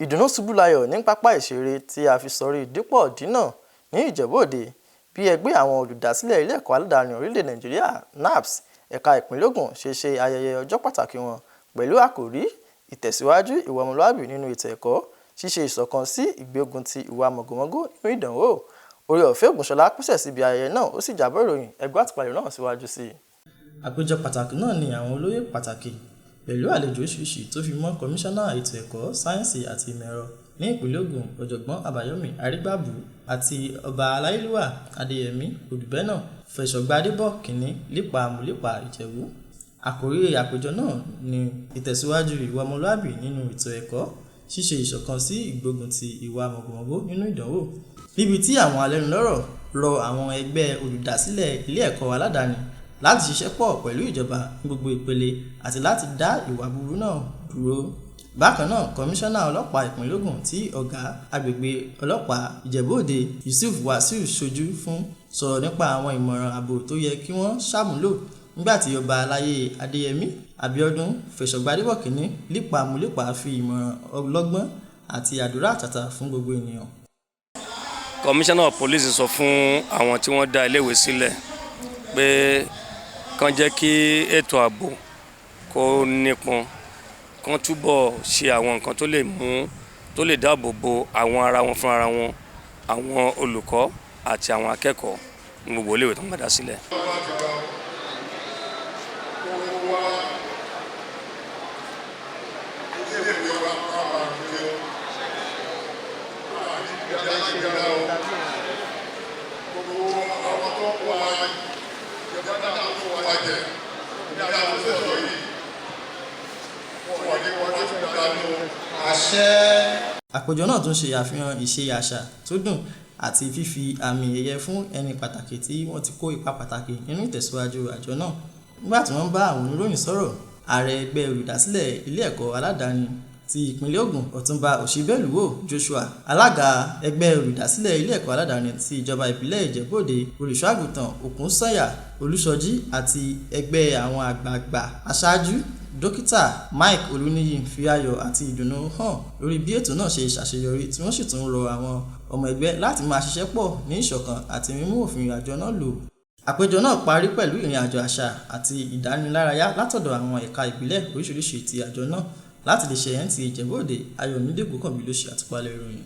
Ìdùnnú ṣubú layọ̀ ní pápá ìṣeré tí a fi sọrí Dípò Dínà ní Ìjẹ̀bú-Òde bí ẹgbẹ́ àwọn olùdásílẹ̀ ilé ẹ̀kọ́ aládàáni orílẹ̀-èdè Nàìjíríà (NAPS) ẹ̀ka ìpínlẹ̀ Ògùn ṣe ayẹyẹ ọjọ́ pàtàkì wọn pẹ̀lú àkòrí "Ìtẹ̀síwájú ìwà ọmọlúàbí nínú ètò ẹ̀kọ́, ṣíṣe ìṣọ̀kan sí ìgbógun ti ìwà mọ̀gòmọ́gó nínú ìdánwò." Oore-ọ̀fẹ́ Ògúnṣọlá pèsè síbi ayẹyẹ náà ó sì jábọ̀ ìròyìn ẹgbẹ́ àtìpalẹ̀ náà síwájú sí i. Àpéjọ pàtàkì náà ní àwọn olóyè pàtàkì pẹ̀lú àlejò oríṣiríṣi tó fi mọ́ Kọmíṣánná Ètò Ẹ̀kọ́, Sáyẹ́ǹsì àti Ìmọ̀ Ẹ̀rọ ní ìpínlẹ̀ Ògùn Ọ̀jọ̀gbọ́n Àbáyọ̀mí Arígbábù àti Ọba Aláyélúwà Adéyẹmí Òdùbẹ́nà Fẹ̀sọ̀gbádébọ̀ Kínní Lípa Múlípà Ìjẹ̀bú. Àkòrí àpéjọ náà ni ìtẹ̀síwájú ìwà ọmọlúàbí nínú ètò ẹ̀kọ́, ṣíṣe ìṣọ̀kan sí ìgbógun ti ìwà mọ̀gòmọ́gó nínú ìdánwò, níbi tí àwọn alẹ́nulọ́rọ̀ rọ àwọn ẹgbẹ́ olùdásílẹ̀ ilé ẹ̀kọ́ aládàáni láti ṣiṣẹ́ pọ̀ pẹ̀lú ìjọba ní gbogbo ìpele àti láti dá ìwà búburú náà dúró. Bákan náà, Kọmíṣánná ọlọ́pàá ìpínlẹ̀ Ògùn tí ọ̀gá agbègbè ọlọ́pàá Ìjẹ̀bú-Òde Yusuf Wasiu ṣojú fún sọ̀rọ̀ nípa àwọn ìmọ̀ràn ààbò tó yẹ kí wọ́n ṣàmúlò nígbà tí Ọba Aláyé Adéyẹmí Abíọ́dún Fẹ̀sọ̀gbádébọ̀ Kínní Lípa Múlípà fi ìmọ̀ràn ọlọ́gbọ́n àti àdúrà àtàtà fún gbogbo ènìyàn. Kọmíṣánná pólísì sọ fún àwọn tí wọ́n dá iléèwé sílẹ̀ pé kán jẹ́ kí ètò ààbò kó nípọn, kán túbọ̀ ṣe àwọn nǹkan tó lè dáàbò bo àwọn ara wọn fún ara wọn, àwọn olùkọ́ àti àwọn akẹ́kọ̀ọ́ ní gbogbo iléèwé tó ń gbà dá sílẹ̀. Àpéjọ náà tún ṣe àfihàn ìṣe àṣà tó dùn àti fífi àmì ẹ̀yẹ fún ẹni pàtàkì tí wọ́n ti kó ipa pàtàkì nínú ìtẹ̀síwájú àjọ náà. Nígbà tí wọ́n bá àwọn oníròyìn sọ̀rọ̀, ààrẹ ẹgbẹ́ olùdásílẹ̀ ilé ẹ̀kọ́ aládàáni ti ìpínlẹ̀ Ògùn Ọ̀túnba Òṣìbẹ́lúwò Joshua, alága ẹgbẹ́ olùdásílẹ̀ ilé ẹ̀kọ́ aládàáni ti ìjọba ìbílẹ̀ Ìjẹ̀bú-Òde Olùṣọ́-àgùntàn Òkúnsànyà Olúṣọjí àti ẹgbẹ́ àwọn àgbààgbà aṣáájú Dókítà Mike Olúníyì fi ayọ̀ àti ìdùnnú hàn lórí bí ètò náà ṣe ṣàṣeyọrí tí wọ́n sì tún rọ àwọn ọmọ ẹgbẹ́ láti máa ṣiṣẹ́ pọ̀ ní ìṣọ̀kan àti mímú òfin àjọ náà lò. Àpéjọ náà parí pẹ̀lú ìrìn àjò àṣà àti ìdánilárayá látọ̀dọ̀ àwọn ẹ̀ka ìbílẹ̀ oríṣiríṣi ti àjọ náà. Láti lè ṣe NTA Ìjẹ̀bú-Òde, Ayọ̀mídé Ògúnkànbí ló ṣe àtúpalẹ̀ ìròyìn.